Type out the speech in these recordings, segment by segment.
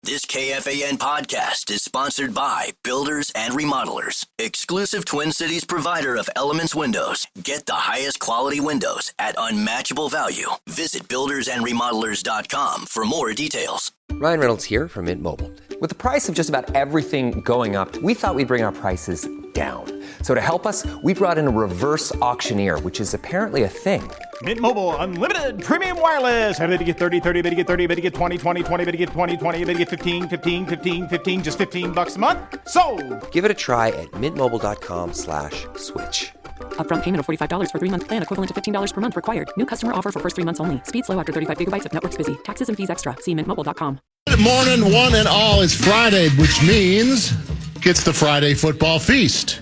This KFAN podcast is sponsored by Builders and Remodelers, exclusive Twin Cities provider of Elements Windows. Get the highest quality windows at unmatchable value. Visit buildersandremodelers.com for more details. Ryan Reynolds here from Mint Mobile. With the price of just about everything going up, we thought we'd bring our prices down. So to help us, we brought in a reverse auctioneer, which is apparently a thing. Mint Mobile Unlimited Premium Wireless. How to get 30, 30, bit to get 30, bit to get 20, 20, 20, bit to get 20, 20, bit to get 15, 15, 15, 15, just $15 a month? Sold! Give it a try at mintmobile.com/switch. Upfront payment of $45 for 3-month plan, equivalent to $15 per month required. New customer offer for first 3 months only. Speed slow after 35 gigabytes if network's busy. Taxes and fees extra. See mintmobile.com. Good morning, one and all. It's Friday, which means it's the Friday football feast.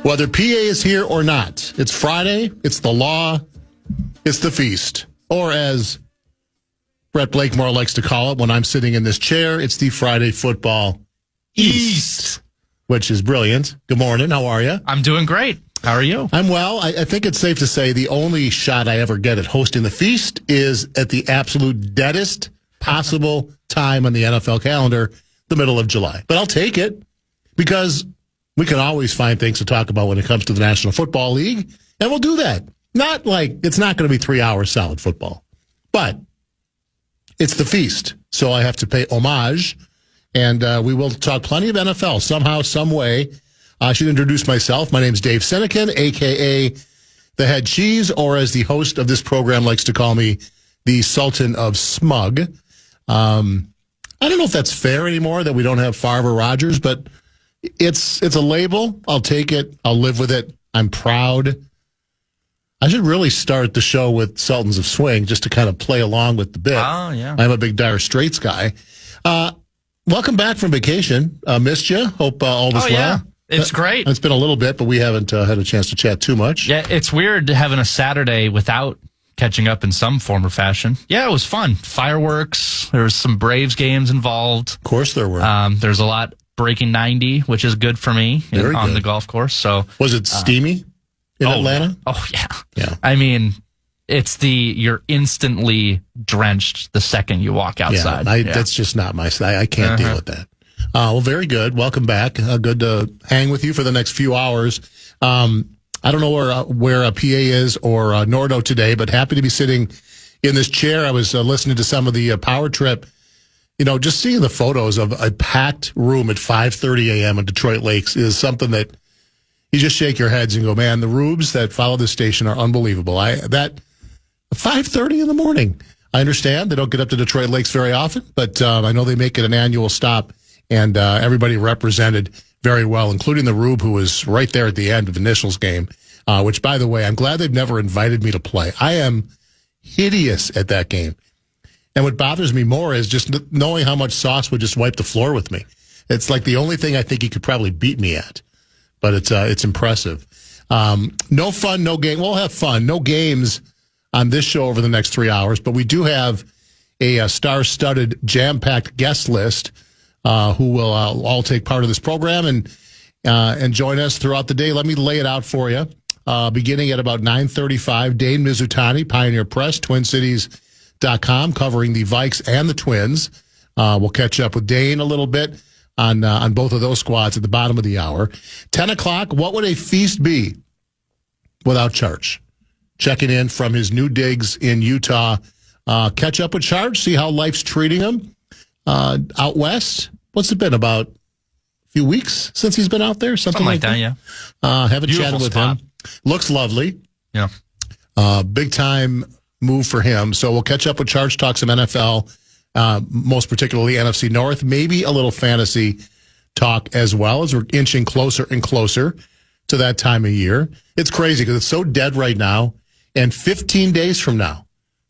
Whether PA is here or not, it's Friday, it's the law, it's the feast. Or as Brett Blakemore likes to call it when I'm sitting in this chair, it's the Friday football East, which is brilliant. Good morning. How are you? I'm doing great. How are you? I'm well. I think it's safe to say the only shot I ever get at hosting the feast is at the absolute deadest possible time on the NFL calendar, the middle of July. But I'll take it because we can always find things to talk about when it comes to the National Football League, and we'll do that. Not like it's not going to be 3 hours solid football, but it's the feast. So I have to pay homage, and we will talk plenty of NFL somehow, some way. I should introduce myself. My name is Dave Senecan, a.k.a. the Head Cheese, or as the host of this program likes to call me, the Sultan of Smug. I don't know if that's fair anymore that we don't have Favre or Rodgers, but it's a label. I'll take it. I'll live with it. I'm proud. I should really start the show with Sultans of Swing just to kind of play along with the bit. Oh, yeah. I'm a big Dire Straits guy. Welcome back from vacation. Missed you. Hope all was well. Yeah. It's great. It's been a little bit, but we haven't had a chance to chat too much. Yeah, it's weird having a Saturday without catching up in some form or fashion. Yeah, it was fun. Fireworks. There was some Braves games involved. Of course there were. There's a lot breaking 90, which is good for me on the golf course. So was it steamy in Atlanta? Oh, yeah. Yeah. I mean, you're instantly drenched the second you walk outside. That's just not my style. I can't deal with that. Well, very good. Welcome back. Good to hang with you for the next few hours. I don't know where PA is or Nordo today, but happy to be sitting in this chair. I was listening to some of the Power Trip. You know, just seeing the photos of a packed room at 5:30 a.m. in Detroit Lakes is something that you just shake your heads and go, man, the rubes that follow this station are unbelievable. That 5:30 in the morning. I understand they don't get up to Detroit Lakes very often, but I know they make it an annual stop. And everybody represented very well, including the Rube, who was right there at the end of the Initials game, which, by the way, I'm glad they've never invited me to play. I am hideous at that game. And what bothers me more is just knowing how much Sauce would just wipe the floor with me. It's like the only thing I think he could probably beat me at. But it's impressive. No fun, no game. We'll have fun. No games on this show over the next 3 hours. But we do have a star-studded, jam-packed guest list who will all take part of this program and join us throughout the day. Let me lay it out for you. Beginning at about 9:35, Dane Mizutani, Pioneer Press, TwinCities.com, covering the Vikes and the Twins. We'll catch up with Dane a little bit on both of those squads at the bottom of the hour. 10 o'clock, what would a feast be without Charge? Checking in from his new digs in Utah. Catch up with Charge, see how life's treating him out west. What's it been, about a few weeks since he's been out there? Something like that, yeah. Haven't Beautiful chatted with spot. him. Looks lovely. Yeah. Big time move for him. So we'll catch up with Charge, talk some NFL, most particularly NFC North, maybe a little fantasy talk as well, as we're inching closer and closer to that time of year. It's crazy because it's so dead right now. And 15 days from now,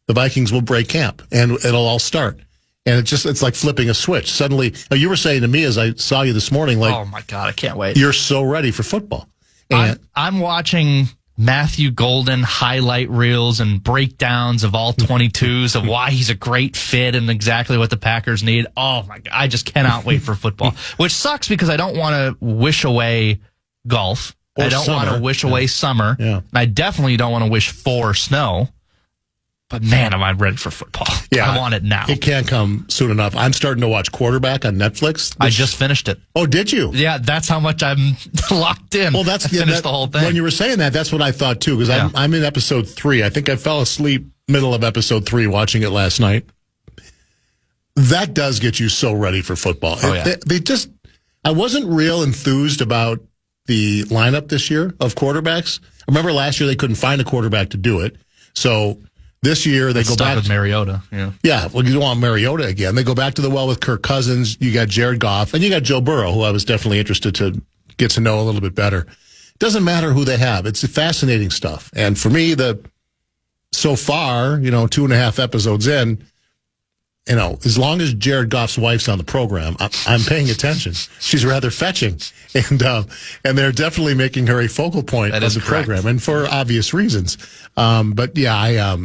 the Vikings will break camp and it'll all start. And it's like flipping a switch. Suddenly, you were saying to me as I saw you this morning, like, oh my God, I can't wait. You're so ready for football. And I'm watching Matthew Golden highlight reels and breakdowns of all 22s of why he's a great fit and exactly what the Packers need. Oh my God, I just cannot wait for football, which sucks because I don't want to wish away golf. Or I don't want to wish away summer. Yeah. And I definitely don't want to wish for snow. But man, am I ready for football. Yeah, I want it now. It can't come soon enough. I'm starting to watch Quarterback on Netflix. I just finished it. Oh, did you? Yeah, that's how much I'm locked in. Well, I finished the whole thing. When you were saying that, that's what I thought too, because I'm in episode 3. I think I fell asleep middle of episode 3 watching it last night. That does get you so ready for football. Oh, yeah. I wasn't real enthused about the lineup this year of quarterbacks. I remember last year they couldn't find a quarterback to do it. So this year they go back with Mariota. Yeah, well, you don't want Mariota again. They go back to the well with Kirk Cousins. You got Jared Goff, and you got Joe Burrow, who I was definitely interested to get to know a little bit better. It doesn't matter who they have. It's fascinating stuff. And for me, so far, 2.5 episodes in, as long as Jared Goff's wife's on the program, I'm paying attention. She's rather fetching, and they're definitely making her a focal point of the program, and for obvious reasons. But yeah,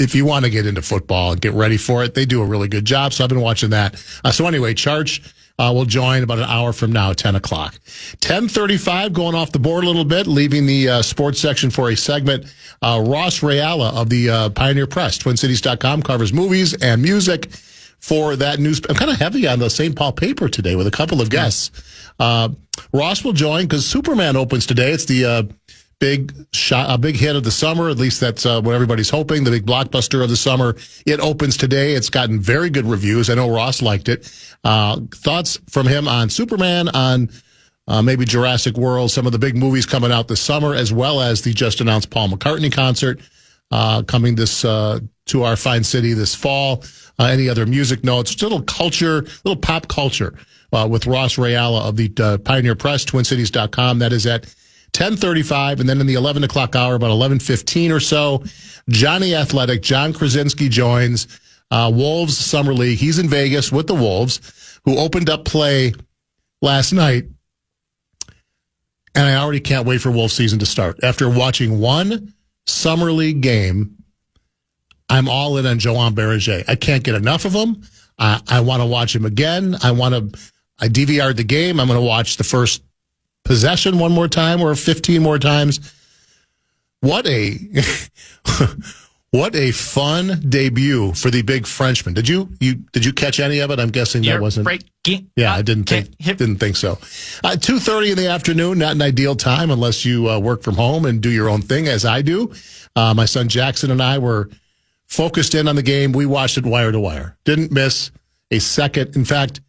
if you want to get into football and get ready for it, they do a really good job. So I've been watching that. So anyway, Charge will join about an hour from now, 10 o'clock. 10:35, going off the board a little bit, leaving the sports section for a segment. Ross Rayala of the Pioneer Press, TwinCities.com, covers movies and music for that news. I'm kind of heavy on the St. Paul paper today with a couple of guests. Ross will join because Superman opens today. It's the big hit of the summer. At least that's what everybody's hoping. The big blockbuster of the summer. It opens today. It's gotten very good reviews. I know Ross liked it. Thoughts from him on Superman, on maybe Jurassic World, some of the big movies coming out this summer, as well as the just announced Paul McCartney concert coming to our fine city this fall. Any other music notes? Just a little pop culture with Ross Rayala of the Pioneer Press, TwinCities.com. That is at 10:35, and then in the 11 o'clock hour, about 11:15 or so, Johnny Athletic, John Krasinski joins Wolves Summer League. He's in Vegas with the Wolves, who opened up play last night, and I already can't wait for Wolves season to start. After watching one Summer League game, I'm all in on Joan Berger. I can't get enough of him. I want to watch him again. I DVR'd the game. I'm going to watch the first possession one more time or 15 more times. What a fun debut for the big Frenchman. Did you catch any of it? I'm guessing that wasn't. Yeah, I didn't think so. 2:30 in the afternoon, not an ideal time unless you work from home and do your own thing, as I do. My son Jackson and I were focused in on the game. We watched it wire to wire. Didn't miss a second. In fact,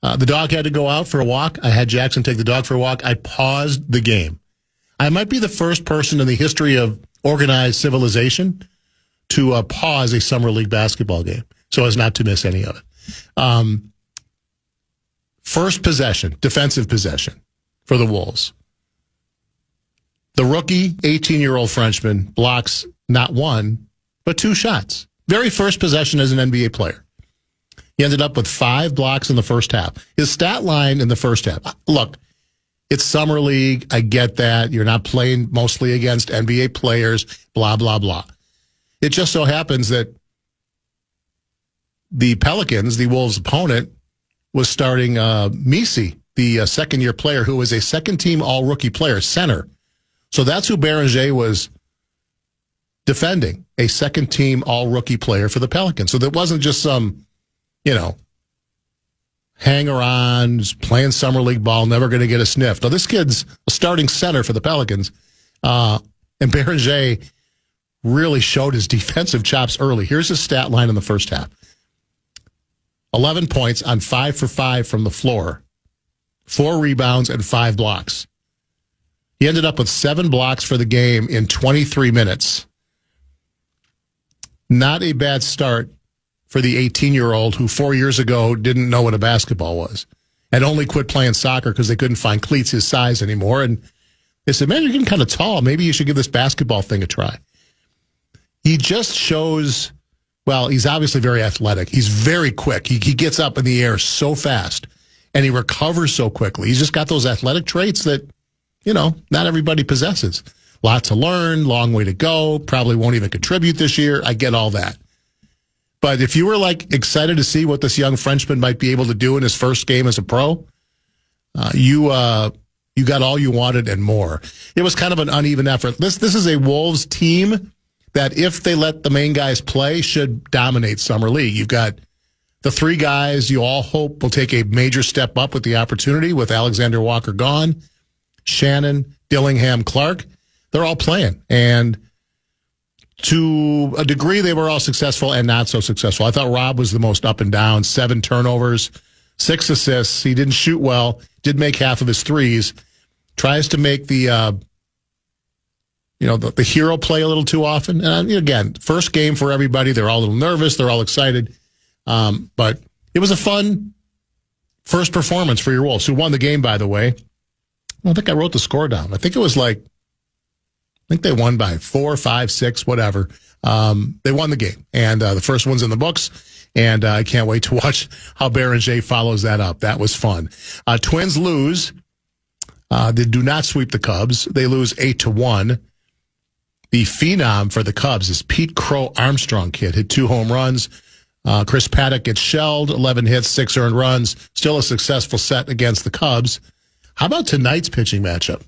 the dog had to go out for a walk. I had Jackson take the dog for a walk. I paused the game. I might be the first person in the history of organized civilization to pause a summer league basketball game so as not to miss any of it. First possession, defensive possession for the Wolves. The rookie, 18-year-old Frenchman blocks not one, but 2 shots. Very first possession as an NBA player. He ended up with 5 blocks in the first half. His stat line in the first half. Look, it's summer league. I get that. You're not playing mostly against NBA players, blah, blah, blah. It just so happens that the Pelicans, the Wolves' opponent, was starting Misi, the second-year player who was a second-team all-rookie player, center. So that's who Berger was defending, a second-team all-rookie player for the Pelicans. So there wasn't just some, hanger-on, playing summer league ball, never going to get a sniff. Now, this kid's a starting center for the Pelicans, and Berger really showed his defensive chops early. Here's his stat line in the first half. 11 points on 5 for 5 from the floor, 4 rebounds, and 5 blocks. He ended up with 7 blocks for the game in 23 minutes. Not a bad start for the 18-year-old who 4 years ago didn't know what a basketball was and only quit playing soccer because they couldn't find cleats his size anymore. And they said, man, you're getting kind of tall. Maybe you should give this basketball thing a try. He just shows, well, he's obviously very athletic. He's very quick. He gets up in the air so fast, and he recovers so quickly. He's just got those athletic traits that, not everybody possesses. Lot to learn, long way to go, probably won't even contribute this year. I get all that. But if you were excited to see what this young Frenchman might be able to do in his first game as a pro, you got all you wanted and more. It was kind of an uneven effort. This is a Wolves team that if they let the main guys play, should dominate Summer League. You've got the three guys you all hope will take a major step up with the opportunity with Alexander Walker gone, Shannon, Dillingham, Clark. They're all playing. And to a degree, they were all successful and not so successful. I thought Rob was the most up and down, 7 turnovers, 6 assists. He didn't shoot well, did make half of his threes. Tries to make the hero play a little too often. And again, first game for everybody. They're all a little nervous. They're all excited. But it was a fun first performance for your Wolves, who won the game, by the way. I don't think I wrote the score down. I think they won by 4, 5, 6, whatever. They won the game. And the first one's in the books. And I can't wait to watch how Berenger follows that up. That was fun. Twins lose. They do not sweep the Cubs. They lose 8-1. The phenom for the Cubs is Pete Crow Armstrong kid. Hit 2 home runs. Chris Paddock gets shelled, 11 hits, 6 earned runs. Still a successful set against the Cubs. How about tonight's pitching matchup?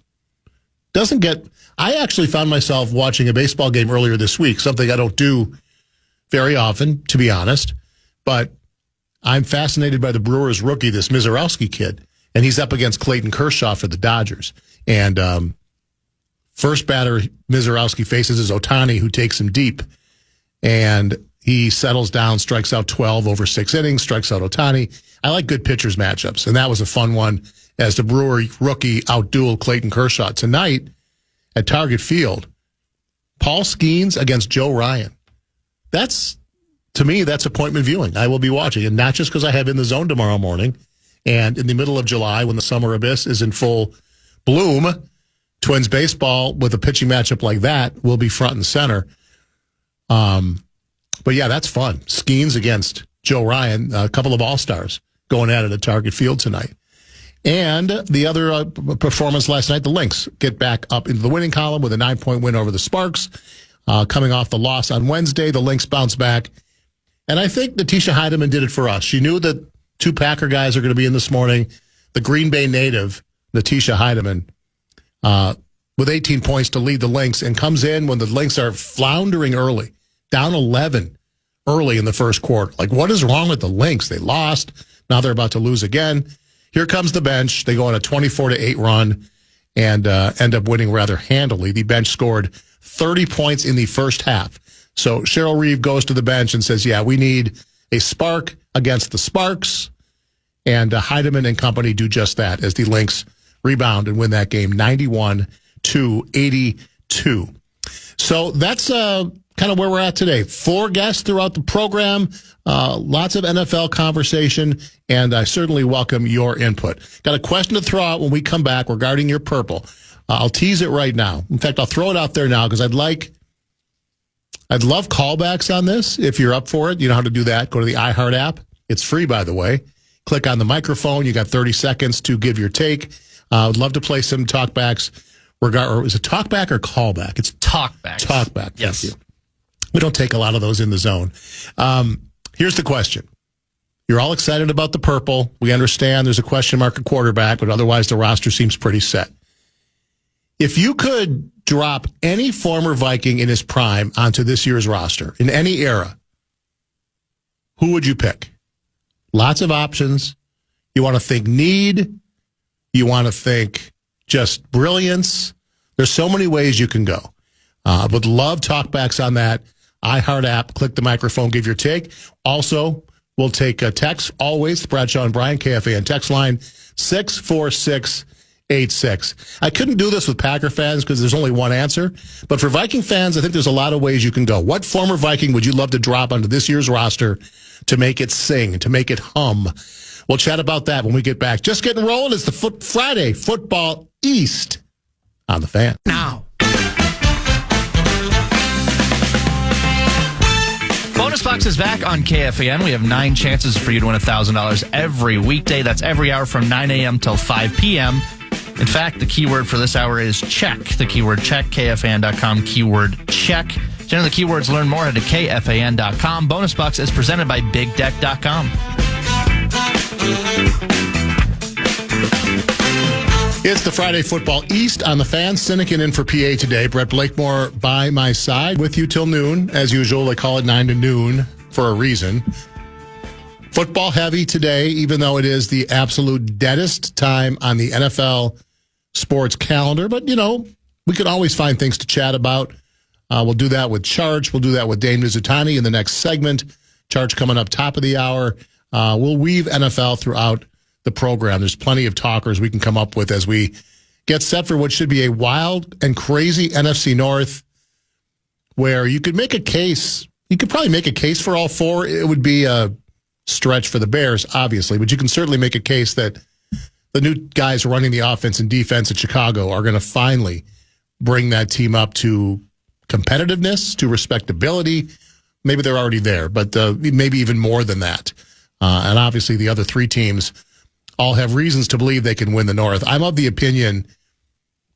I actually found myself watching a baseball game earlier this week, something I don't do very often, to be honest. But I'm fascinated by the Brewers rookie, this Mizutani kid. And he's up against Clayton Kershaw for the Dodgers. And first batter Mizutani faces is Ohtani, who takes him deep. And he settles down, strikes out 12 over 6 innings, strikes out Ohtani. I like good pitchers matchups, and that was a fun one as the Brewer rookie outdueled Clayton Kershaw. Tonight at Target Field, Paul Skeens against Joe Ryan. To me, that's appointment viewing. I will be watching, and not just because I have In the Zone tomorrow morning. And in the middle of July, when the summer abyss is in full bloom, Twins baseball with a pitching matchup like that will be front and center. But yeah, that's fun. Skeens against Joe Ryan, a couple of all-stars going at it at Target Field tonight. And the other performance last night, the Lynx get back up into the winning column with a 9-point win over the Sparks. Coming off the loss on Wednesday, the Lynx bounced back. And I think Natisha Heidemann did it for us. She knew that 2 Packer guys are going to be in this morning. The Green Bay native, Natisha Heidemann, with 18 points to lead the Lynx, and comes in when the Lynx are floundering early, down 11 early in the first quarter. Like, what is wrong with the Lynx? They lost. Now they're about to lose again. Here comes the bench. They go on a 24-8 run and end up winning rather handily. The bench scored 30 points in the first half. So Cheryl Reeve goes to the bench and says, yeah, we need a spark against the Sparks. And Heidemann and company do just that as the Lynx rebound and win that game 91-82. So that's kind of where we're at today. 4 guests throughout the program, lots of NFL conversation, and I certainly welcome your input. Got a question to throw out when we come back regarding your purple. I'll tease it right now. In fact, I'll throw it out there now because I'd love callbacks on this. If you're up for it, you know how to do that. Go to the iHeart app. It's free, by the way. Click on the microphone. You got 30 seconds to give your take. I'd love to play some talkbacks. Or is it talkback or callback? It's talkback. Talkback. Yes. Thank you. We don't take a lot of those in the zone. Here's the question. You're all excited about the purple. We understand there's a question mark at quarterback, but otherwise the roster seems pretty set. If you could drop any former Viking in his prime onto this year's roster, in any era, who would you pick? Lots of options. You want to think need. You want to think just brilliance. There's so many ways you can go. Would love talkbacks on that. iHeart app, click the microphone, give your take. Also, we'll take a text, always, Bradshaw and Brian, KFAN text line 64686. I couldn't do this with Packer fans because there's only one answer. But for Viking fans, I think there's a lot of ways you can go. What former Viking would you love to drop onto this year's roster to make it sing, to make it hum? We'll chat about that when we get back. Just getting rolling. It's the Friday Football East on the Fan. Now. Bonus Box is back on KFAN. We have 9 chances for you to win $1,000 every weekday. That's every hour from 9 a.m. till 5 p.m. In fact, the keyword for this hour is check. The keyword check, KFAN.com, keyword check. To enter the keywords, learn more, head to KFAN.com. Bonus Box is presented by BigDeck.com. It's the Friday Football East on the Fan. Sinekin in for PA today. Brett Blakemore by my side with you till noon. As usual, they call it 9 to noon for a reason. Football heavy today, even though it is the absolute deadest time on the NFL sports calendar. But, you know, we could always find things to chat about. We'll do that with Charge. We'll do that with Dane Mizutani in the next segment. Charge coming up top of the hour. We'll weave NFL throughout the program. There's plenty of talkers we can come up with as we get set for what should be a wild and crazy NFC North, where you could make a case. You could probably make a case for all four. It would be a stretch for the Bears, obviously, but you can certainly make a case that the new guys running the offense and defense at Chicago are going to finally bring that team up to competitiveness, to respectability. Maybe they're already there, but maybe even more than that. And obviously the other three teams all have reasons to believe they can win the North. I'm of the opinion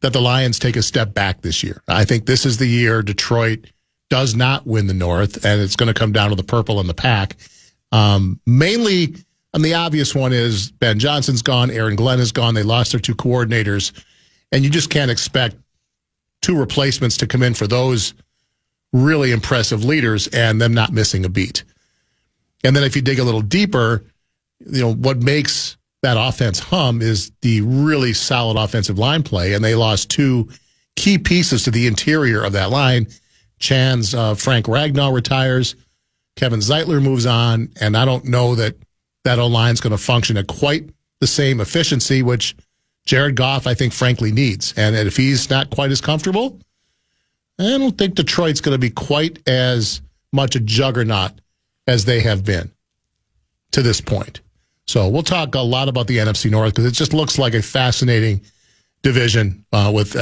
that the Lions take a step back this year. I think this is the year Detroit does not win the North, and it's going to come down to the purple and the pack. Mainly, and the obvious one is Ben Johnson's gone, Aaron Glenn is gone. They lost their two coordinators, and you just can't expect two replacements to come in for those really impressive leaders and them not missing a beat. And then if you dig a little deeper, you know, what makes that offense hum is the really solid offensive line play, and they lost two key pieces to the interior of that line. Chan's Frank Ragnow retires, Kevin Zeitler moves on, and I don't know that O-line's going to function at quite the same efficiency, which Jared Goff, I think, frankly, needs. And if he's not quite as comfortable, I don't think Detroit's going to be quite as much a juggernaut as they have been to this point. So we'll talk a lot about the NFC North because it just looks like a fascinating division with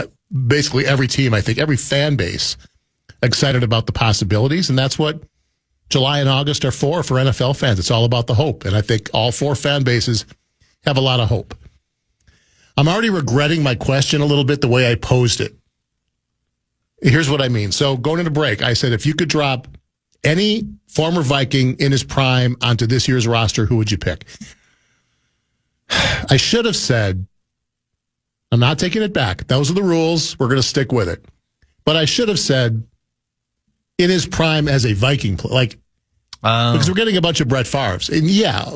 basically every team, I think, every fan base excited about the possibilities. And that's what July and August are for NFL fans. It's all about the hope. And I think all four fan bases have a lot of hope. I'm already regretting my question a little bit the way I posed it. Here's what I mean. So going into break, I said, if you could drop any former Viking in his prime onto this year's roster, who would you pick? I should have said, I'm not taking it back. Those are the rules. We're going to stick with it. But I should have said, in his prime as a Viking player, because we're getting a bunch of Brett Favres. And yeah,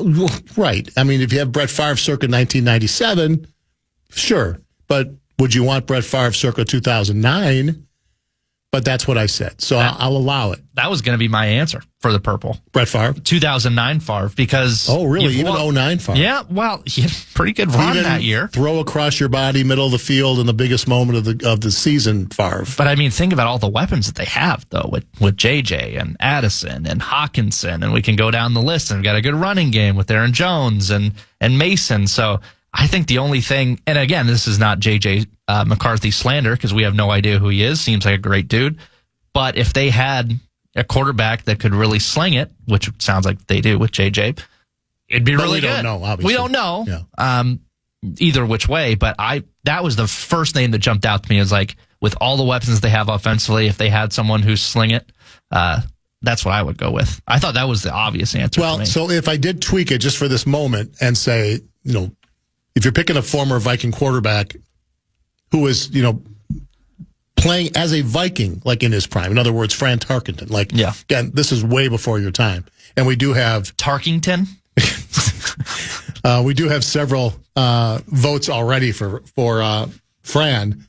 right. I mean, if you have Brett Favre circa 1997, sure. But would you want Brett Favre circa 2009? But that's what I said. So I'll allow it. That was going to be my answer for the purple. Brett Favre? 2009 Favre, because... Oh, really? Even 09 Favre? Yeah, well, he had a pretty good run that year. Throw across your body, middle of the field, in the biggest moment of the season, Favre. But, I mean, think about all the weapons that they have, though, with J.J. and Addison and Hawkinson, and we can go down the list, and we've got a good running game with Aaron Jones and Mason. So I think the only thing... And, again, this is not J.J. McCarthy slander, because we have no idea who he is. Seems like a great dude. But if they had a quarterback that could really sling it, which sounds like they do with JJ, it'd be really good. We don't know, obviously. We don't know either which way, but that was the first name that jumped out to me, is like, with all the weapons they have offensively, if they had someone who's sling it, that's what I would go with. I thought that was the obvious answer for me. So if I did tweak it just for this moment and say, you know, if you're picking a former Viking quarterback who is, you know, playing as a Viking, like in his prime. In other words, Fran Tarkenton. Like, yeah. Again, this is way before your time. And we do have... Tarkington? We do have several votes already for Fran.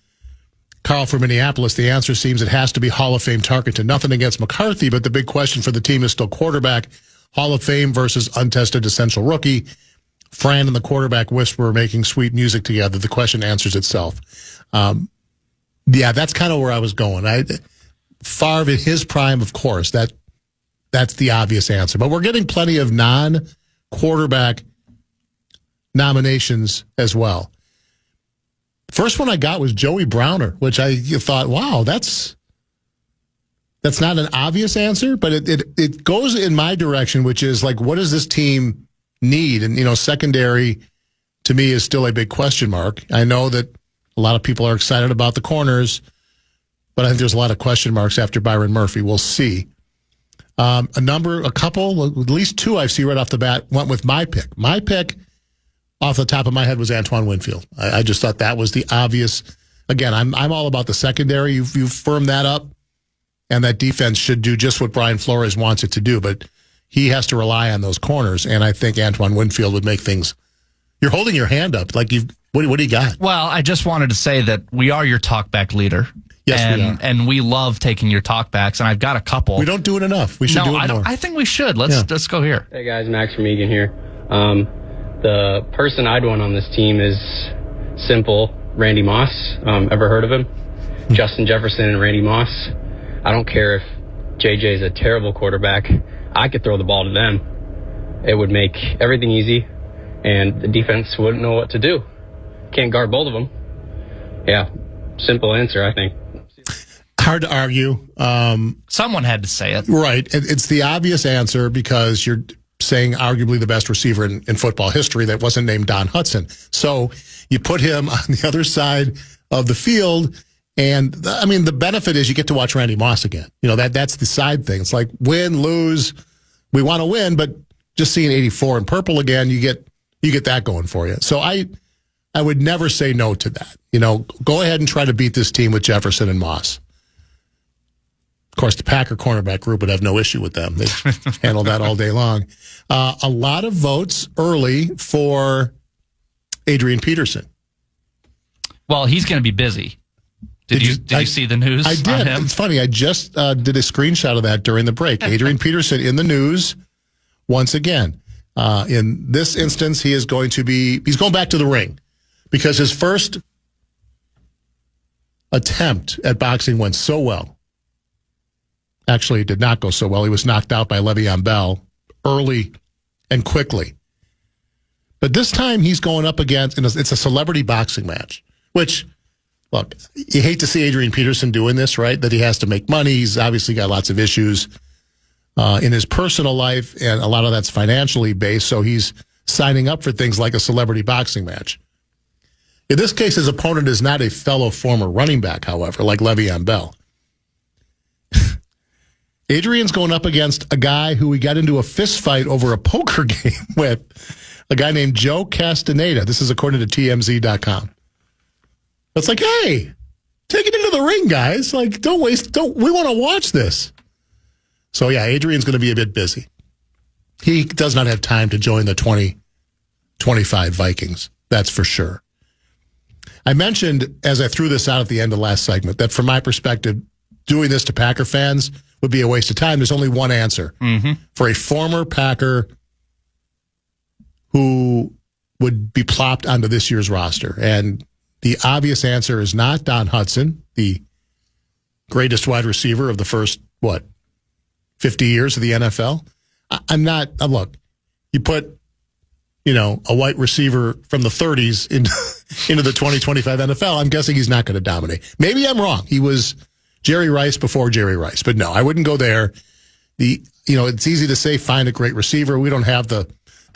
Carl from Minneapolis, the answer seems it has to be Hall of Fame Tarkenton. Nothing against McCarthy, but the big question for the team is still quarterback. Hall of Fame versus untested essential rookie. Fran and the quarterback whisperer making sweet music together. The question answers itself. Yeah, that's kind of where I was going. Favre in his prime, of course, that's the obvious answer. But we're getting plenty of non-quarterback nominations as well. First one I got was Joey Browner, which I thought, wow, that's not an obvious answer, but it goes in my direction, which is like, what does this team need? And, you know, secondary to me is still a big question mark. I know that a lot of people are excited about the corners, but I think there's a lot of question marks after Byron Murphy. We'll see. A couple, at least two I've seen right off the bat went with my pick. My pick off the top of my head was Antoine Winfield. I just thought that was the obvious. Again, I'm all about the secondary. You've firmed that up, and that defense should do just what Brian Flores wants it to do. But he has to rely on those corners, and I think Antoine Winfield would make things. You're holding your hand up like you've. What do you got? Well, I just wanted to say that we are your talkback leader. Yes, we are. And we love taking your talkbacks, and I've got a couple. We don't do it enough. We should do it more. I think we should. Let's go here. Hey guys, Max from Egan here. The person I'd want on this team is simple. Randy Moss. Ever heard of him? Justin Jefferson and Randy Moss. I don't care if JJ is a terrible quarterback. I could throw the ball to them. It would make everything easy, and the defense wouldn't know what to do. Can't guard both of them. Yeah, simple answer, I think. Hard to argue. Someone had to say it. Right. It's the obvious answer because you're saying arguably the best receiver in football history that wasn't named Don Hutson. So you put him on the other side of the field, and I mean the benefit is you get to watch Randy Moss again. You know, that's the side thing. It's like win, lose, we want to win, but just seeing 84 in purple again, you get that going for you. So I would never say no to that. You know, go ahead and try to beat this team with Jefferson and Moss. Of course, the Packer cornerback group would have no issue with them. They handle that all day long. A lot of votes early for Adrian Peterson. Well, he's going to be busy. Did you see the news? I did. On him? It's funny. I just did a screenshot of that during the break. Adrian Peterson in the news once again. In this instance, he's going back to the ring because his first attempt at boxing went so well. Actually, it did not go so well. He was knocked out by Le'Veon Bell early and quickly. But this time he's going up against, and it's a celebrity boxing match, which, look, you hate to see Adrian Peterson doing this, right? That he has to make money. He's obviously got lots of issues in his personal life, and a lot of that's financially based, so he's signing up for things like a celebrity boxing match. In this case, his opponent is not a fellow former running back, however, like Le'Veon Bell. Adrian's going up against a guy who he got into a fist fight over a poker game with, a guy named Joe Castaneda. This is according to TMZ.com. It's like, hey, take it into the ring, guys. Like, we want to watch this. So, yeah, Adrian's going to be a bit busy. He does not have time to join the 2025 Vikings. That's for sure. I mentioned, as I threw this out at the end of the last segment, that from my perspective, doing this to Packer fans would be a waste of time. There's only one answer. Mm-hmm. For a former Packer who would be plopped onto this year's roster. And the obvious answer is not Don Hutson, the greatest wide receiver of the first, 50 years of the NFL. I'm not, look, you put, a white receiver from the 30s into the 2025 NFL, I'm guessing he's not going to dominate. Maybe I'm wrong. He was Jerry Rice before Jerry Rice, but no, I wouldn't go there. It's easy to say find a great receiver. We don't have the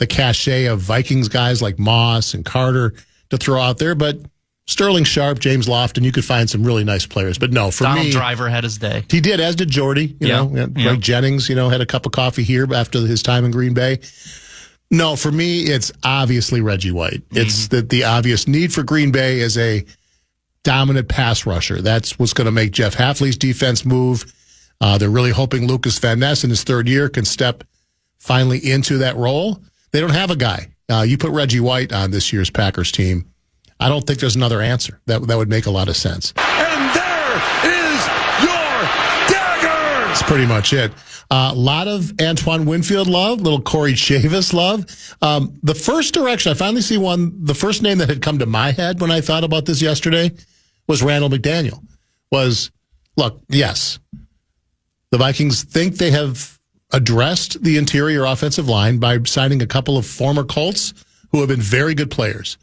cachet of Vikings guys like Moss and Carter to throw out there, but Sterling Sharp, James Lofton, you could find some really nice players. But no, for Donald me, Driver had his day. He did, as did Jordy. Greg Jennings, had a cup of coffee here after his time in Green Bay. No, for me, it's obviously Reggie White. It's the obvious need for Green Bay as a dominant pass rusher. That's what's going to make Jeff Hafley's defense move. They're really hoping Lucas Van Ness in his third year can step finally into that role. They don't have a guy. You put Reggie White on this year's Packers team, I don't think there's another answer. That would make a lot of sense. And there is your dagger! That's pretty much it. A lot of Antoine Winfield love, little Corey Chavis love. The first direction, I finally see one, the first name that had come to my head when I thought about this yesterday was Randall McDaniel. Look, yes, the Vikings think they have addressed the interior offensive line by signing a couple of former Colts who have been very good players.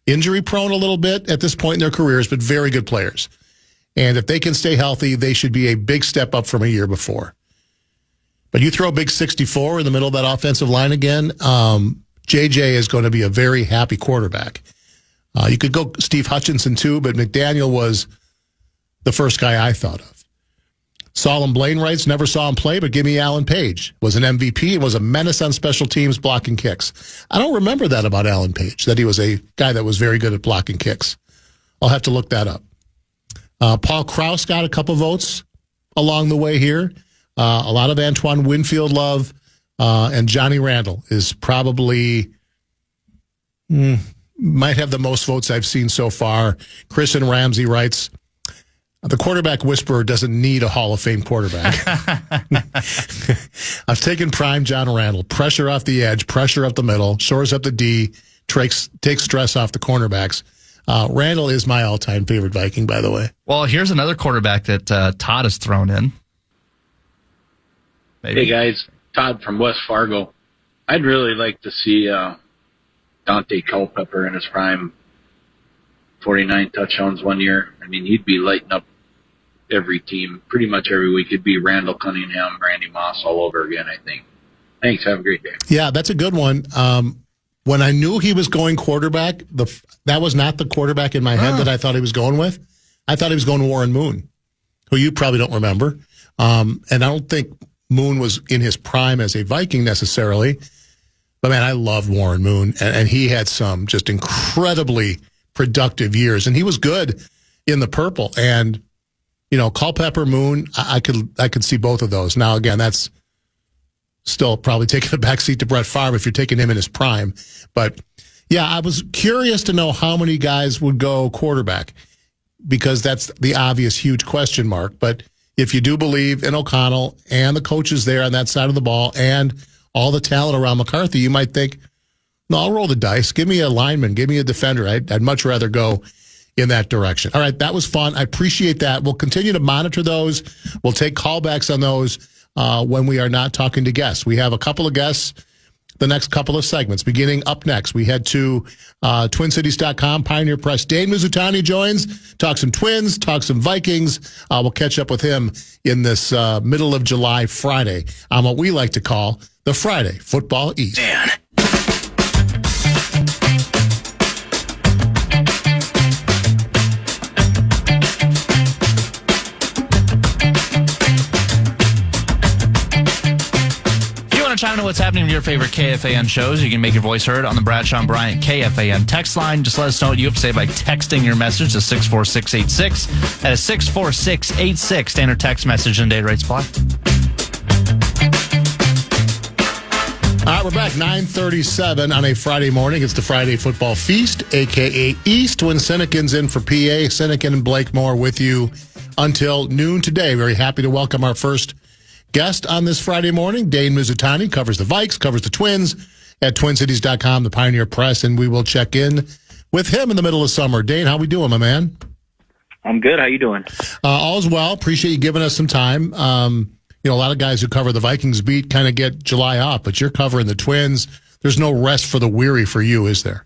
Injury prone a little bit at this point in their careers, but very good players. And if they can stay healthy, they should be a big step up from a year before. But you throw a big 64 in the middle of that offensive line again, JJ is going to be a very happy quarterback. You could go Steve Hutchinson too, but McDaniel was the first guy I thought of. Solomon Blaine writes, never saw him play, but give me Alan Page. Was an MVP and was a menace on special teams blocking kicks. I don't remember that about Alan Page, that he was a guy that was very good at blocking kicks. I'll have to look that up. Paul Krause got a couple votes along the way here. A lot of Antoine Winfield love, and Johnny Randall is probably might have the most votes I've seen so far. Chris and Ramsey writes, the quarterback whisperer doesn't need a Hall of Fame quarterback. I've taken prime John Randall. Pressure off the edge, pressure up the middle, shores up the D, takes stress off the cornerbacks. Randall is my all-time favorite Viking, by the way. Well, here's another quarterback that Todd has thrown in. Maybe. Hey, guys. Todd from West Fargo. I'd really like to see Dante Culpepper in his prime. 49 touchdowns one year. I mean, he'd be lighting up every team pretty much every week. It'd be Randall Cunningham, Randy Moss all over again, I think. Thanks. Have a great day. Yeah, that's a good one. When I knew he was going quarterback, that was not the quarterback in my head that I thought he was going with. I thought he was going Warren Moon, who you probably don't remember. And I don't think Moon was in his prime as a Viking necessarily. But, man, I loved Warren Moon. And he had some just incredibly productive years. And he was good in the purple. And, you know, Culpepper, Moon, I could see both of those. Now, again, that's still probably taking a backseat to Brett Favre if you're taking him in his prime. But, yeah, I was curious to know how many guys would go quarterback because that's the obvious huge question mark. But if you do believe in O'Connell and the coaches there on that side of the ball and all the talent around McCarthy, you might think, no, I'll roll the dice. Give me a lineman. Give me a defender. I'd much rather go in that direction. All right, that was fun. I appreciate that. We'll continue to monitor those. We'll take callbacks on those when we are not talking to guests. We have a couple of guests the next couple of segments. Beginning up next, we head to TwinCities.com, Pioneer Press. Dane Mizutani joins, talk some Twins, talk some Vikings. We'll catch up with him in this middle of July Friday on what we like to call the Friday Football East. Man. Chime into what's happening with your favorite KFAN shows. You can make your voice heard on the Bradshaw and Bryant KFAN text line. Just let us know what you have to say by texting your message to 64686. That is 64686. Standard text message and data rate supply. All right, we're back 9:37 on a Friday morning. It's the Friday Football Feast, a.k.a. East, when Senecan's in for PA. Senecan and Blakemore with you until noon today. Very happy to welcome our first guest on this Friday morning. Dane Mizutani covers the Vikes, covers the Twins at TwinCities.com, the Pioneer Press, and we will check in with him in the middle of summer. Dane, how we doing, my man? I'm good. How you doing? All's well. Appreciate you giving us some time. You know, a lot of guys who cover the Vikings beat kind of get July off, but you're covering the Twins. There's no rest for the weary for you, is there?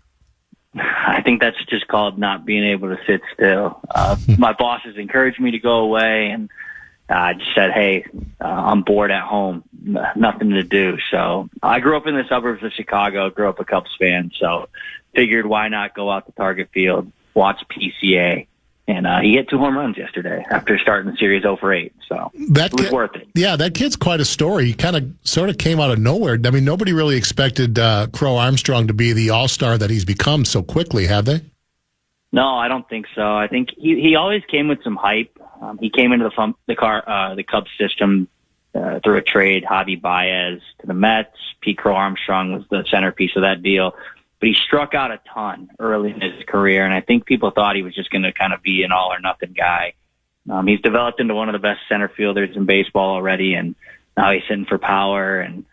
I think that's just called not being able to sit still. My bosses encouraged me to go away, and I just said, hey, I'm bored at home, nothing to do. So I grew up in the suburbs of Chicago, grew up a Cubs fan, so figured why not go out to Target Field, watch PCA. And he hit 2 home runs yesterday after starting the series 0-for-8. So it was worth it. Yeah, that kid's quite a story. He sort of came out of nowhere. I mean, nobody really expected Crow Armstrong to be the all-star that he's become so quickly, have they? No, I don't think so. I think he always came with some hype. He came into the Cubs system through a trade, Javi Baez to the Mets. Pete Crow Armstrong was the centerpiece of that deal. But he struck out a ton early in his career, and I think people thought he was just going to kind of be an all-or-nothing guy. He's developed into one of the best center fielders in baseball already, and now he's hitting for power. And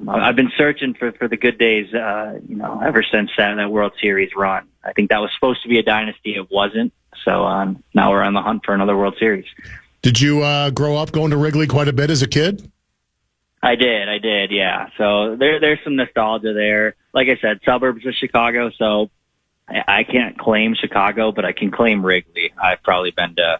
I've been searching for the good days, ever since that World Series run. I think that was supposed to be a dynasty. It wasn't. So now we're on the hunt for another World Series. Did you grow up going to Wrigley quite a bit as a kid? I did, yeah. So there's some nostalgia there. Like I said, suburbs of Chicago, so I can't claim Chicago, but I can claim Wrigley. I've probably been to,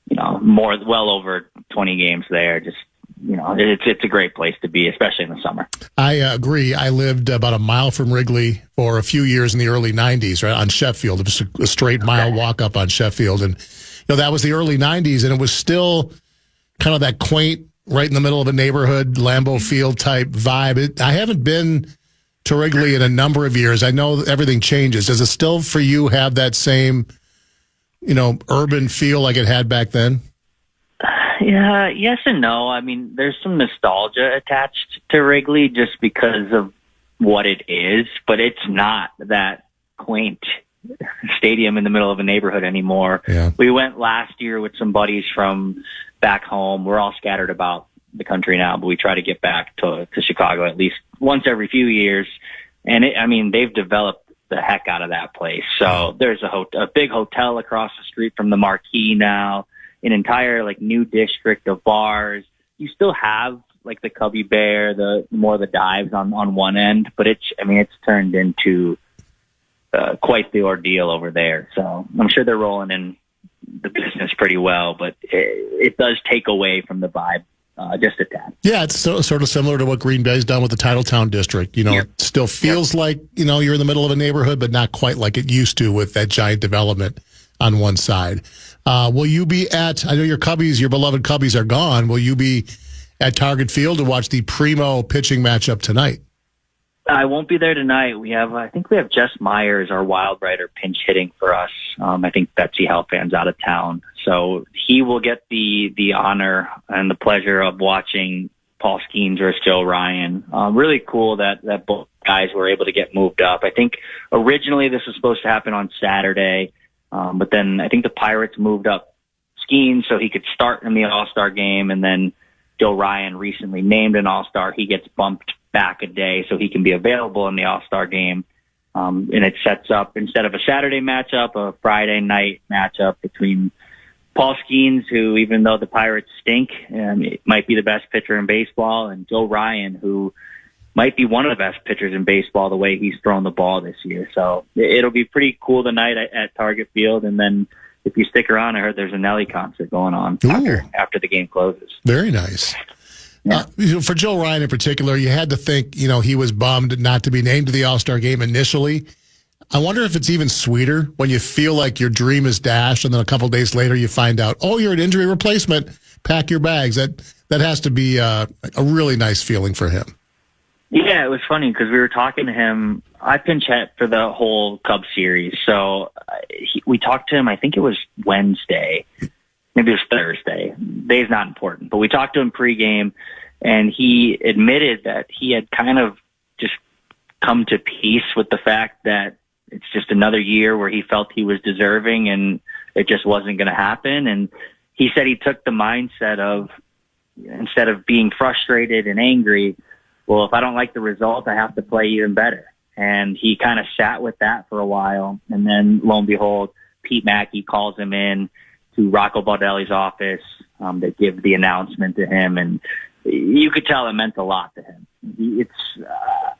well over 20 games there. Just, it's a great place to be, especially in the summer. I agree. I lived about a mile from Wrigley for a few years in the early 90s, right, on Sheffield. It was a straight mile walk up on Sheffield. And, that was the early 90s, and it was still kind of that quaint, right in the middle of a neighborhood, Lambeau Field type vibe. I haven't been to Wrigley in a number of years. I know everything changes. Does it still, for you, have that same, urban feel like it had back then? Yeah, yes and no. I mean, there's some nostalgia attached to Wrigley just because of what it is, but it's not that quaint stadium in the middle of a neighborhood anymore. Yeah. We went last year with some buddies from back home. We're all scattered about the country now, but we try to get back to Chicago at least once every few years. And they've developed the heck out of that place. So there's a big hotel across the street from the Marquee now, an entire new district of bars. You still have the Cubby Bear, the more the dives on one end, but it's turned into quite the ordeal over there. So I'm sure they're rolling in the business pretty well, but it does take away from the vibe just a tad. Yeah, it's sort of similar to what Green Bay's done with the Titletown district. It still feels like, you're in the middle of a neighborhood, but not quite like it used to with that giant development on one side. Will you be I know your beloved Cubbies are gone. Will you be at Target Field to watch the primo pitching matchup tonight? I won't be there tonight. I think we have Jess Myers, our wild writer, pinch hitting for us. I think Betsy Helfan's out of town. So he will get the honor and the pleasure of watching Paul Skeens versus Joe Ryan. Really cool that both guys were able to get moved up. I think originally this was supposed to happen on Saturday, but then I think the Pirates moved up Skeens so he could start in the All-Star game, and then Joe Ryan recently named an All-Star. He gets bumped back a day so he can be available in the All-Star game. And it sets up, instead of a Saturday matchup, a Friday night matchup between Paul Skeens, who, even though the Pirates stink, might be the best pitcher in baseball, and Joe Ryan, who might be one of the best pitchers in baseball the way he's thrown the ball this year. So it'll be pretty cool tonight at Target Field. And then if you stick around, I heard there's a Nelly concert going on after the game closes. Very nice. Yeah. For Joe Ryan in particular, you had to think, he was bummed not to be named to the All-Star game initially. I wonder if it's even sweeter when you feel like your dream is dashed, and then a couple of days later you find out, you're an injury replacement. Pack your bags. That has to be a really nice feeling for him. Yeah, it was funny because we were talking to him. I pinch hit for the whole Cubs series, so we talked to him. I think it was Wednesday. Maybe it was Thursday. Day's not important. But we talked to him pregame, and he admitted that he had kind of just come to peace with the fact that it's just another year where he felt he was deserving and it just wasn't going to happen. And he said he took the mindset of, instead of being frustrated and angry, well, if I don't like the result, I have to play even better. And he kind of sat with that for a while. And then, lo and behold, Pete Mackey calls him in to Rocco Baldelli's office to give the announcement to him, and you could tell it meant a lot to him.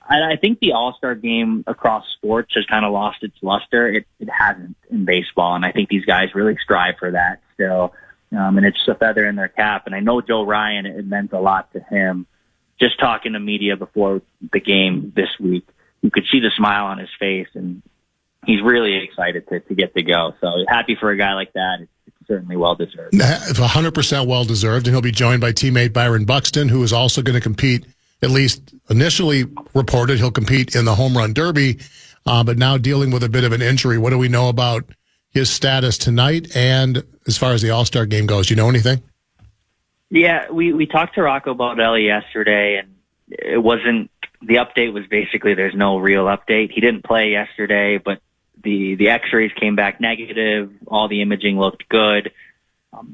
I think the All-Star game across sports has kind of lost its luster. It hasn't in baseball, and I think these guys really strive for that still, and it's a feather in their cap. And I know Joe Ryan, it meant a lot to him. Just talking to media before the game this week, you could see the smile on his face, and he's really excited to get to go. So happy for a guy like that. It's certainly well-deserved. 100% well-deserved, and he'll be joined by teammate Byron Buxton, who is also going to compete, at least initially reported, he'll compete in the Home Run Derby, but now dealing with a bit of an injury. What do we know about his status tonight and as far as the All-Star game goes? Do you know anything? Yeah, we talked to Rocco Baldelli yesterday, and the update was basically there's no real update. He didn't play yesterday, but the x-rays came back negative. All the imaging looked good.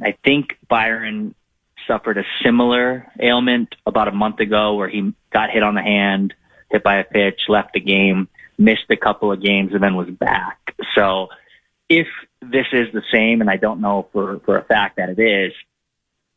I think Byron suffered a similar ailment about a month ago where he got hit on the hand, hit by a pitch, left the game, missed a couple of games, and then was back. So if this is the same, and I don't know for a fact that it is,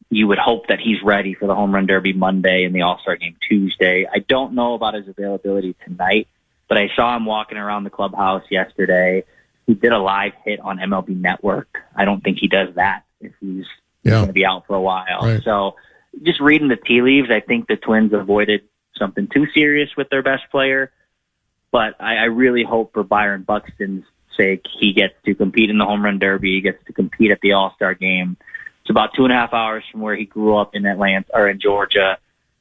you would hope that he's ready for the Home Run Derby Monday and the All-Star game Tuesday. I don't know about his availability tonight, but I saw him walking around the clubhouse yesterday. He did a live hit on MLB Network. I don't think he does that if he's going to be out for a while. Right. So just reading the tea leaves, I think the Twins avoided something too serious with their best player. But I really hope for Byron Buxton's sake he gets to compete in the Home Run Derby, he gets to compete at the All-Star game. It's about 2.5 hours from where he grew up in Atlanta or in Georgia.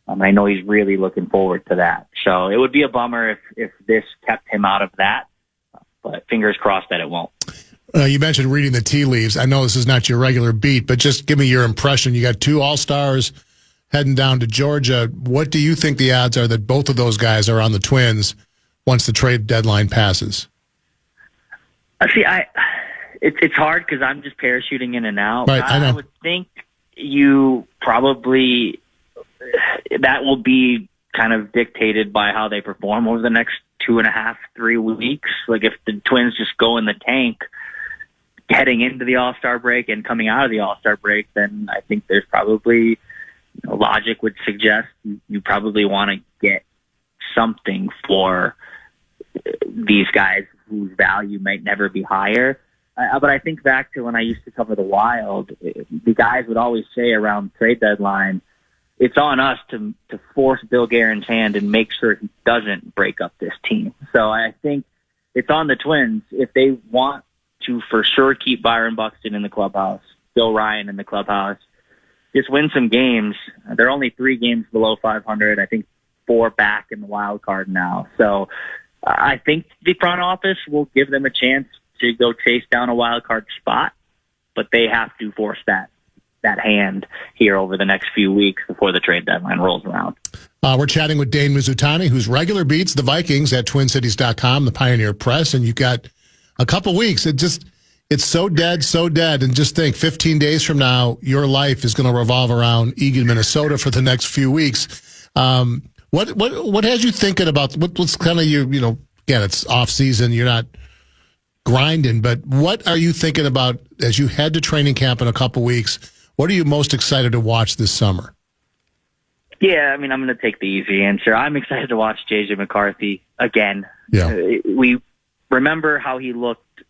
I know he's really looking forward to that. So it would be a bummer if this kept him out of that, but fingers crossed that it won't. You mentioned reading the tea leaves. I know this is not your regular beat, but just give me your impression. You got 2 All-Stars heading down to Georgia. What do you think the odds are that both of those guys are on the Twins once the trade deadline passes? See, it's hard because I'm just parachuting in and out. Right, I know. I would think you probably that will be kind of dictated by how they perform over the next 2.5, 3 weeks. Like if the Twins just go in the tank heading into the All-Star break and coming out of the All-Star break, then I think there's probably logic would suggest you probably want to get something for these guys whose value might never be higher. But I think back to when I used to cover the Wild, the guys would always say around trade deadline, it's on us to force Bill Guerin's hand and make sure he doesn't break up this team. So I think it's on the Twins if they want to for sure keep Byron Buxton in the clubhouse, Bill Ryan in the clubhouse, just win some games. They're only 3 games below 500. I think 4 back in the wild card now. So I think the front office will give them a chance to go chase down a wild card spot, but they have to force that hand here over the next few weeks before the trade deadline rolls around. We're chatting with Dane Mizutani, whose regular beats the Vikings at TwinCities.com, the Pioneer Press, and you've got a couple weeks. It's so dead. And just think, 15 days from now, your life is going to revolve around Eagan, Minnesota for the next few weeks. What has you thinking about what's kind of again, it's off season, you're not grinding, but what are you thinking about as you head to training camp in a couple weeks? What are you most excited to watch this summer? Yeah, I mean, I'm going to take the easy answer. I'm excited to watch J.J. McCarthy again. Yeah. We remember how he looked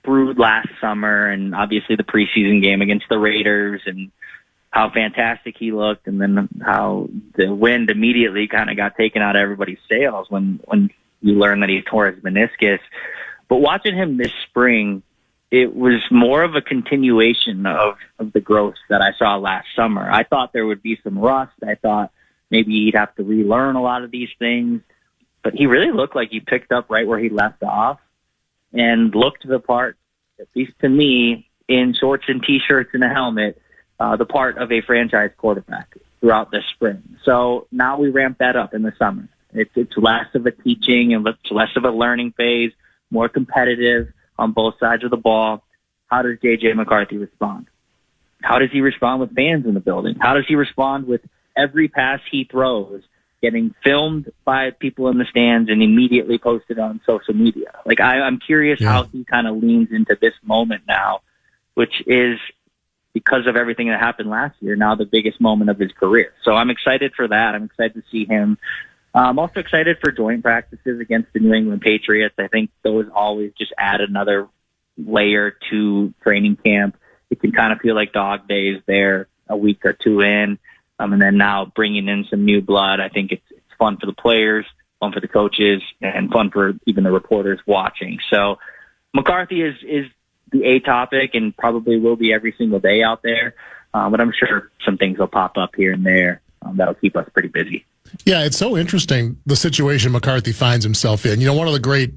through last summer and obviously the preseason game against the Raiders and how fantastic he looked, and then how the wind immediately kind of got taken out of everybody's sails when you learn that he tore his meniscus. But watching him this spring, it was more of a continuation of the growth that I saw last summer. I thought there would be some rust. I thought maybe he'd have to relearn a lot of these things. But he really looked like he picked up right where he left off and looked the part, at least to me, in shorts and T-shirts and a helmet, the part of a franchise quarterback throughout the spring. So now we ramp that up in the summer. It's less of a teaching and less of a learning phase, more competitive on both sides of the ball. How does J.J. McCarthy respond? How does he respond with fans in the building? How does he respond with every pass he throws getting filmed by people in the stands and immediately posted on social media? Like, I'm curious how he kind of leans into this moment now, which is, because of everything that happened last year, now the biggest moment of his career. So I'm excited for that. I'm excited to see him. I'm also excited for joint practices against the New England Patriots. I think those always just add another layer to training camp. It can kind of feel like dog days there a week or two in. And then now bringing in some new blood. I think it's fun for the players, fun for the coaches, and fun for even the reporters watching. So McCarthy is the A topic and probably will be every single day out there. But I'm sure some things will pop up here and there that'll keep us pretty busy. Yeah, it's so interesting, the situation McCarthy finds himself in. One of the great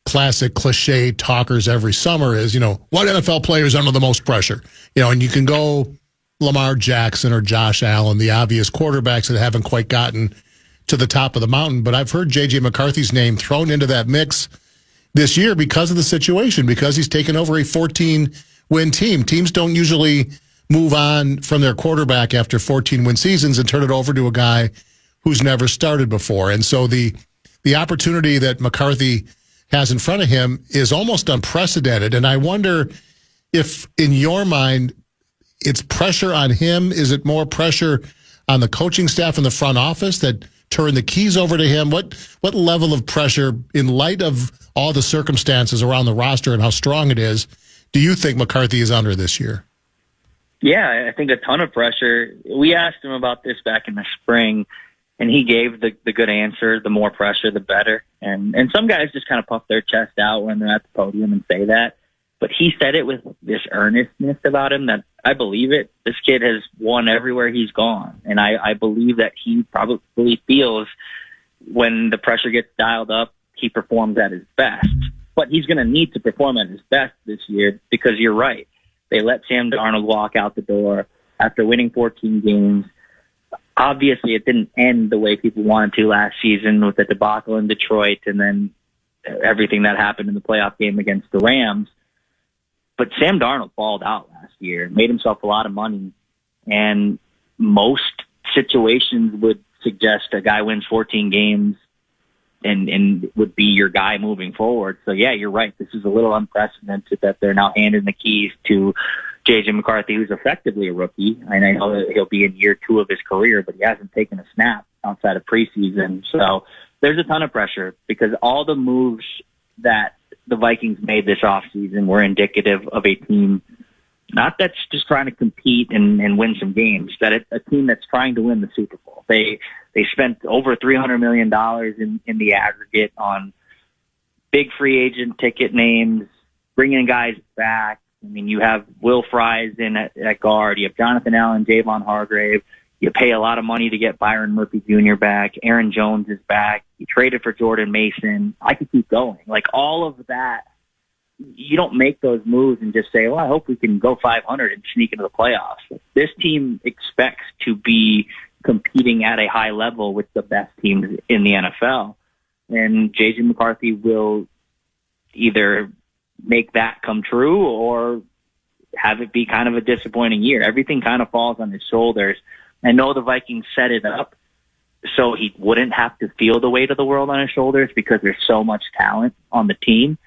classic cliche talkers every summer is, what NFL player is under the most pressure? And you can go Lamar Jackson or Josh Allen, the obvious quarterbacks that haven't quite gotten to the top of the mountain. But I've heard J.J. McCarthy's name thrown into that mix this year because of the situation, because he's taken over a 14-win team. Teams don't usually move on from their quarterback after 14-win seasons and turn it over to a guy who's never started before. And so the opportunity that McCarthy has in front of him is almost unprecedented. And I wonder if, in your mind, it's pressure on him. Is it more pressure on the coaching staff and the front office that turn the keys over to him? What level of pressure, in light of all the circumstances around the roster and how strong it is, do you think McCarthy is under this year? Yeah, I think a ton of pressure. We asked him about this back in the spring, and he gave the good answer. The more pressure, the better. And some guys just kind of puff their chest out when they're at the podium and say that. But he said it with this earnestness about him that I believe it. This kid has won everywhere he's gone. And I believe that he probably feels when the pressure gets dialed up, he performs at his best. But he's going to need to perform at his best this year because you're right. They let Sam Darnold walk out the door after winning 14 games. Obviously, it didn't end the way people wanted to last season with the debacle in Detroit and then everything that happened in the playoff game against the Rams. But Sam Darnold balled out last year, made himself a lot of money, and most situations would suggest a guy wins 14 games and would be your guy moving forward. So, yeah, you're right. This is a little unprecedented that they're now handing the keys to J.J. McCarthy, who's effectively a rookie. And I know that he'll be in year 2 of his career, but he hasn't taken a snap outside of preseason. So there's a ton of pressure because all the moves that the Vikings made this offseason were indicative of a team not that's just trying to compete and win some games, that it's a team that's trying to win the Super Bowl. They spent over $300 million in the aggregate on big free agent ticket names, bringing guys back. I mean, you have Will Fries in at guard. You have Jonathan Allen, Javon Hargrave. You pay a lot of money to get Byron Murphy Jr. back. Aaron Jones is back. You traded for Jordan Mason. I could keep going. Like, all of that, you don't make those moves and just say, well, I hope we can go 500 and sneak into the playoffs. This team expects to be competing at a high level with the best teams in the NFL. And J.J. McCarthy will either make that come true or have it be kind of a disappointing year. Everything kind of falls on his shoulders. I know the Vikings set it up so he wouldn't have to feel the weight of the world on his shoulders because there's so much talent on the team.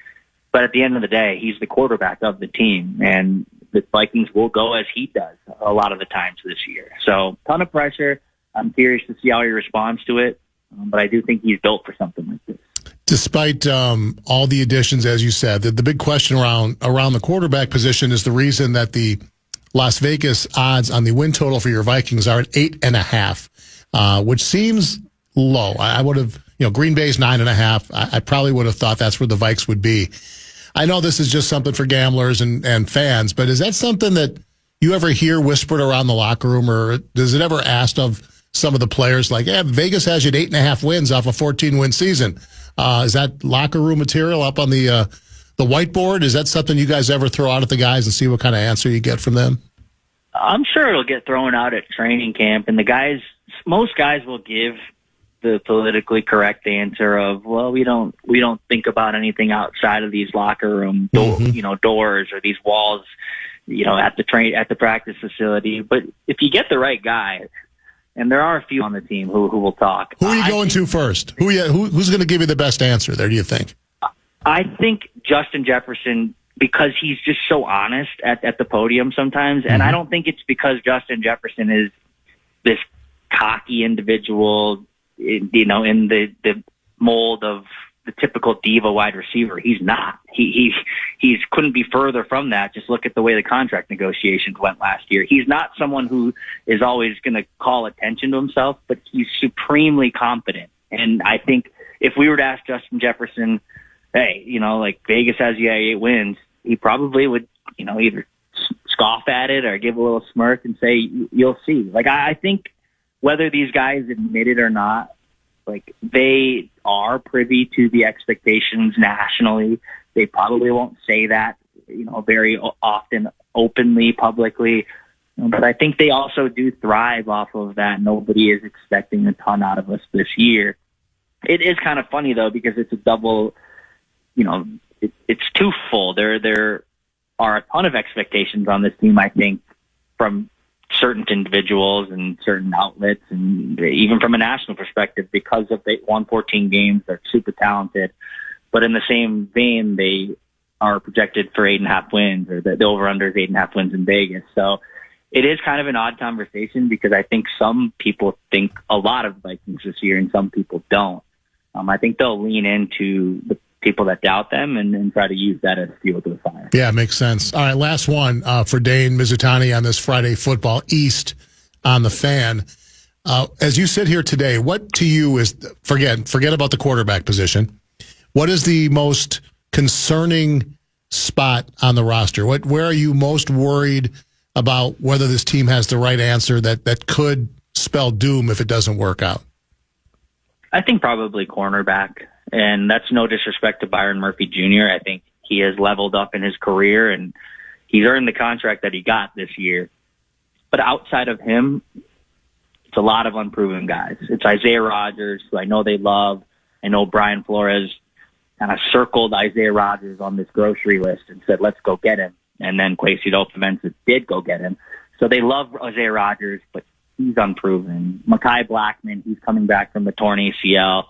But at the end of the day, he's the quarterback of the team, and the Vikings will go as he does a lot of the times this year. So, ton of pressure. I'm curious to see how he responds to it, but I do think he's built for something like this. Despite all the additions, as you said, the big question around the quarterback position is the reason that the Las Vegas odds on the win total for your Vikings are at 8.5, which seems low. I would have, Green Bay's 9.5. I probably would have thought that's where the Vikes would be. I know this is just something for gamblers and fans, but is that something that you ever hear whispered around the locker room, or does it ever asked of some of the players like, Vegas has you at 8.5 wins off a 14-win season? Is that locker room material up on the whiteboard? Is that something you guys ever throw out at the guys and see what kind of answer you get from them? I'm sure it'll get thrown out at training camp, and most guys will give the politically correct answer of, well, we don't think about anything outside of these locker room doors or these walls, at the practice facility. But if you get the right guy, and there are a few on the team who will talk. Who are you going to first? Who's going to give you the best answer there, do you think? I think Justin Jefferson, because he's just so honest at the podium sometimes, and I don't think it's because Justin Jefferson is this cocky individual, in the mold of the typical diva wide receiver. He's not. He's couldn't be further from that. Just look at the way the contract negotiations went last year. He's not someone who is always going to call attention to himself, but he's supremely confident. And I think if we were to ask Justin Jefferson, hey, Vegas has you at 8 wins, he probably would, either scoff at it or give a little smirk and say, you'll see. I think whether these guys admit it or not, they are privy to the expectations nationally. They probably won't say that, very often openly, publicly. But I think they also do thrive off of that. Nobody is expecting a ton out of us this year. It is kind of funny, though, because it's a double, it's twofold. There are a ton of expectations on this team, I think, from certain individuals and certain outlets, and even from a national perspective, because of they won 14 games, they're super talented. But in the same vein, they are projected for 8.5 wins, or the over-under is 8.5 wins in Vegas. So it is kind of an odd conversation because I think some people think a lot of Vikings this year and some people don't. I think they'll lean into the people that doubt them and try to use that as fuel to the fire. Yeah, makes sense. All right, last one for Dane Mizutani on this Friday Football East on the Fan. As you sit here today, what to you is, forget about the quarterback position, what is the most concerning spot on the roster? Where are you most worried about whether this team has the right answer that could spell doom if it doesn't work out? I think probably cornerback, and that's no disrespect to Byron Murphy Jr. I think he has leveled up in his career, and he's earned the contract that he got this year. But outside of him, it's a lot of unproven guys. It's Isaiah Rodgers, who I know they love. I know Brian Flores kind of circled Isaiah Rodgers on this grocery list and said, let's go get him. And then Kwesi Adofo-Mensah did go get him. So they love Isaiah Rodgers, but he's unproven. Mekhi Blackman, he's coming back from the torn ACL,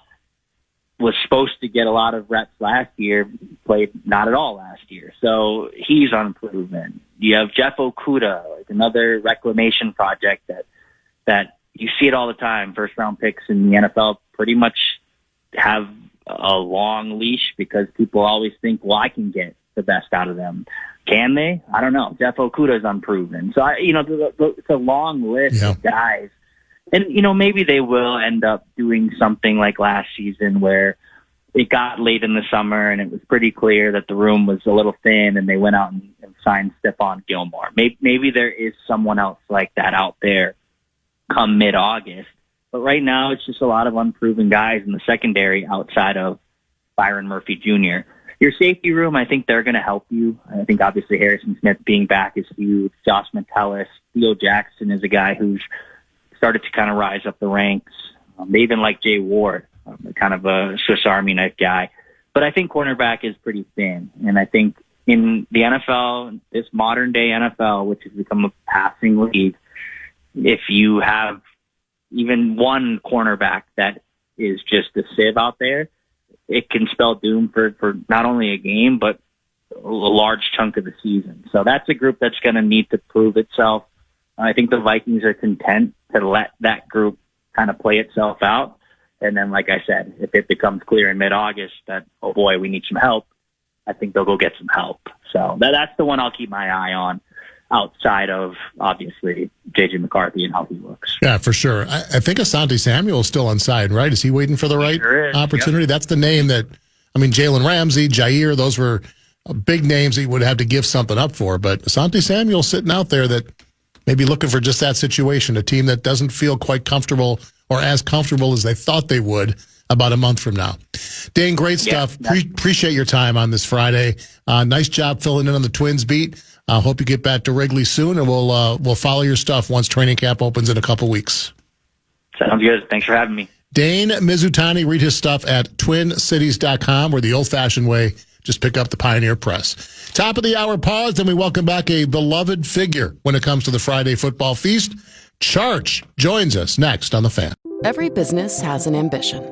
was supposed to get a lot of reps last year, played not at all last year. So he's unproven. You have Jeff Okudah, like another reclamation project that you see it all the time. First round picks in the NFL pretty much have a long leash because people always think, well, I can get the best out of them. Can they? I don't know. Jeff Okudah is unproven. So, it's a long list of guys. And, maybe they will end up doing something like last season where it got late in the summer and it was pretty clear that the room was a little thin and they went out and signed Stephon Gilmore. Maybe there is someone else like that out there come mid-August. But right now it's just a lot of unproven guys in the secondary outside of Byron Murphy Jr. Your safety room, I think they're going to help you. I think obviously Harrison Smith being back is huge. Josh Metellus, Theo Jackson is a guy who's started to kind of rise up the ranks. They even like Jay Ward, kind of a Swiss Army knife guy. But I think cornerback is pretty thin. And I think in the NFL, this modern day NFL, which has become a passing league, if you have even one cornerback that is just a sieve out there, it can spell doom for not only a game, but a large chunk of the season. So that's a group that's going to need to prove itself. I think the Vikings are content to let that group kind of play itself out. And then, like I said, if it becomes clear in mid-August that, oh boy, we need some help, I think they'll go get some help. So that's the one I'll keep my eye on outside of, obviously, J.J. McCarthy and how he looks. Yeah, for sure. I think Asante Samuel is still on side, right? Is he waiting for the right opportunity? Yep. That's the name that, Jalen Ramsey, Jair, those were big names that you would have to give something up for. But Asante Samuel sitting out there that maybe looking for just that situation, a team that doesn't feel quite comfortable or as comfortable as they thought they would about a month from now. Dane, great stuff. Appreciate your time on this Friday. Nice job filling in on the Twins beat. Hope you get back to Wrigley soon, and we'll follow your stuff once training camp opens in a couple weeks. Sounds good. Thanks for having me. Dane Mizutani, read his stuff at twincities.com, or the old-fashioned way, just pick up the Pioneer Press. Top of the hour pause, and we welcome back a beloved figure when it comes to the Friday football feast. Charge joins us next on The Fan. Every business has an ambition.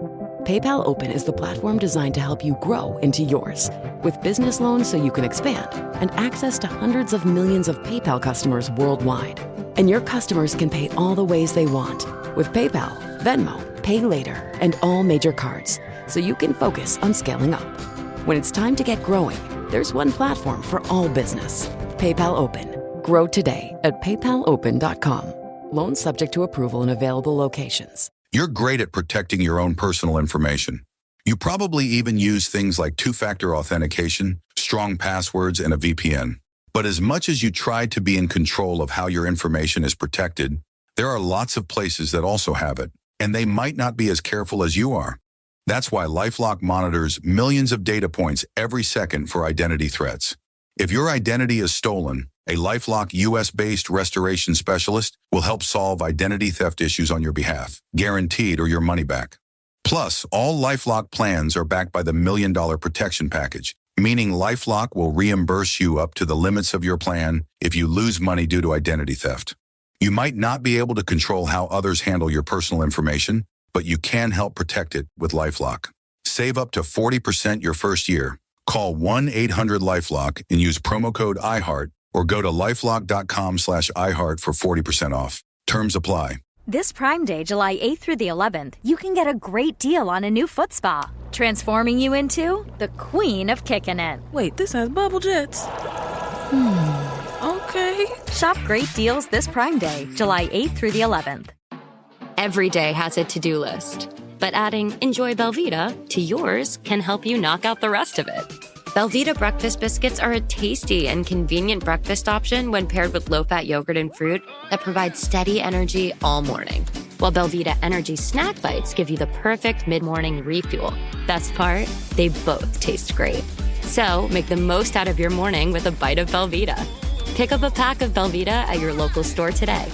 PayPal Open is the platform designed to help you grow into yours. With business loans so you can expand and access to hundreds of millions of PayPal customers worldwide. And your customers can pay all the ways they want with PayPal, Venmo, Pay Later, and all major cards, so you can focus on scaling up. When it's time to get growing, there's one platform for all business. PayPal Open. Grow today at paypalopen.com. Loans subject to approval in available locations. You're great at protecting your own personal information. You probably even use things like two-factor authentication, strong passwords, and a VPN. But as much as you try to be in control of how your information is protected, there are lots of places that also have it, and they might not be as careful as you are. That's why LifeLock monitors millions of data points every second for identity threats. If your identity is stolen, a LifeLock US-based restoration specialist will help solve identity theft issues on your behalf, guaranteed or your money back. Plus, all LifeLock plans are backed by the $1 Million Protection Package, meaning LifeLock will reimburse you up to the limits of your plan if you lose money due to identity theft. You might not be able to control how others handle your personal information, but you can help protect it with LifeLock. Save up to 40% your first year. Call 1-800-LifeLock and use promo code iHeart, or go to lifelock.com/iHeart for 40% off. Terms apply. This Prime Day, July 8th through the 11th, you can get a great deal on a new foot spa, transforming you into the queen of kicking it. Wait, this has bubble jets. Okay. Shop great deals this Prime Day, July 8th through the 11th. Every day has a to-do list, but adding Enjoy Belvita to yours can help you knock out the rest of it. Belvita breakfast biscuits are a tasty and convenient breakfast option when paired with low-fat yogurt and fruit that provides steady energy all morning. While Belvita Energy Snack Bites give you the perfect mid-morning refuel. Best part, they both taste great. So make the most out of your morning with a bite of Belvita. Pick up a pack of Belvita at your local store today.